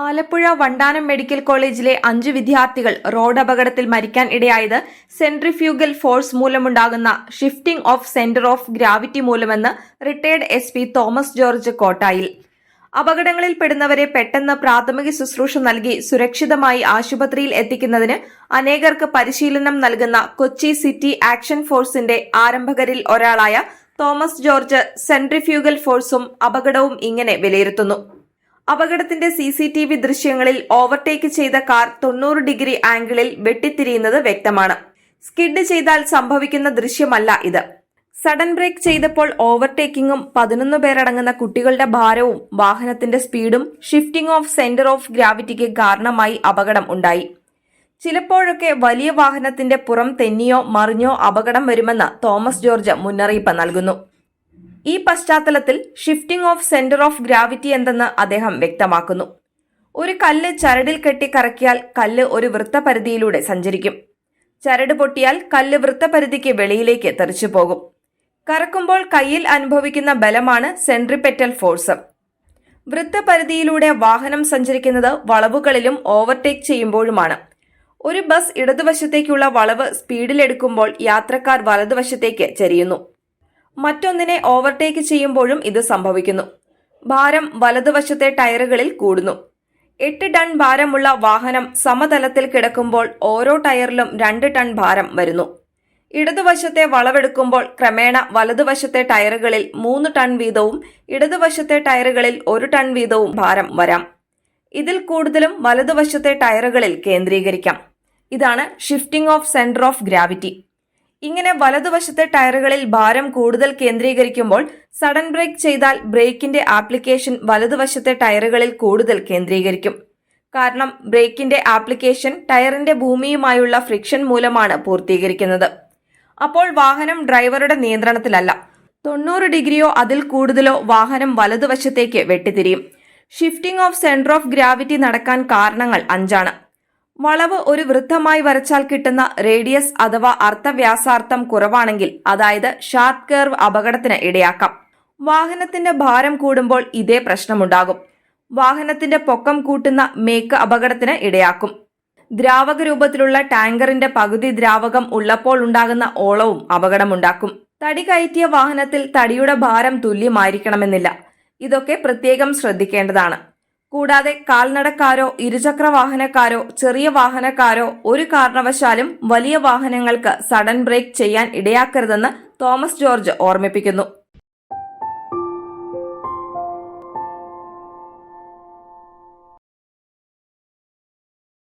Alappuzha Vandanam medical കോളേജിലെ 5 വിദ്യാർത്ഥികൾ road അപകടത്തിൽ മരിക്കാൻ ഇടയായത് സെൻട്രിഫ്യൂഗൽ ഫോഴ്സ് മൂലമുണ്ടാകുന്ന shifting of center of gravity മൂലമെന്ന് റിട്ടയർഡ് SP തോമസ് ജോർജ് കോട്ടായിൽ. അപകടങ്ങളിൽ പെടുന്നവരെ പെട്ടെന്ന് പ്രാഥമിക ശുശ്രൂഷ നൽകി സുരക്ഷിതമായി ആശുപത്രിയിൽ എത്തിക്കുന്നതിന് അനേകർക്ക് പരിശീലനം നൽകുന്ന കൊച്ചി സിറ്റി ആക്ഷൻ ഫോഴ്സിന്റെ ആരംഭകരിൽ ഒരാളായ തോമസ് ജോർജ് സെൻട്രിഫ്യൂഗൽ ഫോഴ്സും അപകടവും ഇങ്ങനെ വിലയിരുത്തുന്നു. അപകടത്തിന്റെ CCTV ദൃശ്യങ്ങളിൽ ഓവർടേക്ക് ചെയ്ത കാർ 90 ഡിഗ്രി ആംഗിളിൽ വെട്ടിത്തിരിയുന്നത് വ്യക്തമാണ്. സ്കിഡ് ചെയ്താൽ സംഭവിക്കുന്ന ദൃശ്യമല്ല ഇത്. സഡൻ ബ്രേക്ക് ചെയ്തപ്പോൾ ഓവർടേക്കിംഗും 11 പേരടങ്ങുന്ന കുട്ടികളുടെ ഭാരവും വാഹനത്തിന്റെ സ്പീഡും ഷിഫ്റ്റിംഗ് ഓഫ് സെന്റർ ഓഫ് ഗ്രാവിറ്റിക്ക് കാരണമായി അപകടം ഉണ്ടായി. ചിലപ്പോഴൊക്കെ വലിയ വാഹനത്തിന്റെ പുറം തെന്നിയോ മറിഞ്ഞോ അപകടം വരുമെന്ന് തോമസ് ജോർജ് മുന്നറിയിപ്പ് നൽകുന്നു. ഈ പശ്ചാത്തലത്തിൽ shifting of center of gravity എന്തെന്ന് അദ്ദേഹം വ്യക്തമാക്കുന്നു. ഒരു കല്ല് ചരടിൽ കെട്ടി കറക്കിയാൽ കല്ല് ഒരു വൃത്തപരിധിയിലൂടെ സഞ്ചരിക്കും. ചരട് പൊട്ടിയാൽ കല്ല് വൃത്തപരിധിക്ക് വെളിയിലേക്ക് തെറിച്ചു പോകും. കറക്കുമ്പോൾ കയ്യിൽ അനുഭവിക്കുന്ന ബലമാണ് സെൻട്രിപെറ്റൽ ഫോഴ്സ്. വൃത്തപരിധിയിലൂടെ വാഹനം സഞ്ചരിക്കുന്നത് വളവുകളിലും ഓവർടേക്ക് ചെയ്യുമ്പോഴുമാണ്. ഒരു ബസ് ഇടതുവശത്തേക്കുള്ള വളവ് സ്പീഡിലെടുക്കുമ്പോൾ യാത്രക്കാർ വലതുവശത്തേക്ക് ചരിയുന്നു. മറ്റൊന്നിനെ ഓവർടേക്ക് ചെയ്യുമ്പോഴും ഇത് സംഭവിക്കുന്നു. ഭാരം വലതുവശത്തെ ടയറുകളിൽ കൂടുന്നു. 8 ടൺ ഭാരമുള്ള വാഹനം സമതലത്തിൽ കിടക്കുമ്പോൾ ഓരോ ടയറിലും 2 ടൺ ഭാരം വരുന്നു. ഇടതുവശത്തെ വളവെടുക്കുമ്പോൾ ക്രമേണ വലതുവശത്തെ ടയറുകളിൽ 3 ടൺ വീതവും ഇടതുവശത്തെ ടയറുകളിൽ 1 ടൺ വീതവും ഭാരം വരാം. ഇതിൽ കൂടുതലും വലതുവശത്തെ ടയറുകളിൽ കേന്ദ്രീകരിക്കാം. ഇതാണ് shifting of center of gravity. ഇങ്ങനെ വലതുവശത്തെ ടയറുകളിൽ ഭാരം കൂടുതൽ കേന്ദ്രീകരിക്കുമ്പോൾ സഡൻ ബ്രേക്ക് ചെയ്താൽ ബ്രേക്കിന്റെ ആപ്ലിക്കേഷൻ വലതുവശത്തെ ടയറുകളിൽ കൂടുതൽ കേന്ദ്രീകരിക്കും. കാരണം ബ്രേക്കിന്റെ ആപ്ലിക്കേഷൻ ടയറിന്റെ ഭൂമിയുമായുള്ള ഫ്രിക്ഷൻ മൂലമാണ് പൂർത്തീകരിക്കുന്നത്. അപ്പോൾ വാഹനം ഡ്രൈവറുടെ നിയന്ത്രണത്തിലല്ല. 90 ഡിഗ്രിയോ അതിൽ കൂടുതലോ വാഹനം വലതുവശത്തേക്ക് വെട്ടിത്തിരിയും. Shifting of center of gravity നടക്കാൻ കാരണങ്ങൾ 5 വളവ് ഒരു വൃത്തമായി വരച്ചാൽ കിട്ടുന്ന റേഡിയസ് അഥവാ അർത്ഥവ്യാസാർത്ഥം കുറവാണെങ്കിൽ, അതായത് ഷാർപ്പ് കർവ് അപകടത്തിന് ഇടയാക്കാം. വാഹനത്തിന്റെ ഭാരം കൂടുമ്പോൾ ഇതേ പ്രശ്നമുണ്ടാകും. വാഹനത്തിന്റെ പൊക്കം കൂട്ടുന്ന മേക്ക് അപകടത്തിന് ഇടയാക്കും. ദ്രാവക രൂപത്തിലുള്ള ടാങ്കറിന്റെ പകുതി ദ്രാവകം ഉള്ളപ്പോൾ ഉണ്ടാകുന്ന ഓളവും അപകടമുണ്ടാക്കും. തടി കയറ്റിയ വാഹനത്തിൽ തടിയുടെ ഭാരം തുല്യമായിരിക്കണമെന്നില്ല. ഇതൊക്കെ പ്രത്യേകം ശ്രദ്ധിക്കേണ്ടതാണ്. കൂടാതെ കാൽനടക്കാരോ ഇരുചക്ര വാഹനക്കാരോ ചെറിയ വാഹനക്കാരോ ഒരു കാരണവശാലും വലിയ വാഹനങ്ങൾക്ക് സഡൻ ബ്രേക്ക് ചെയ്യാൻ ഇടയാക്കരുതെന്ന് തോമസ് ജോർജ് ഓർമ്മിപ്പിക്കുന്നു.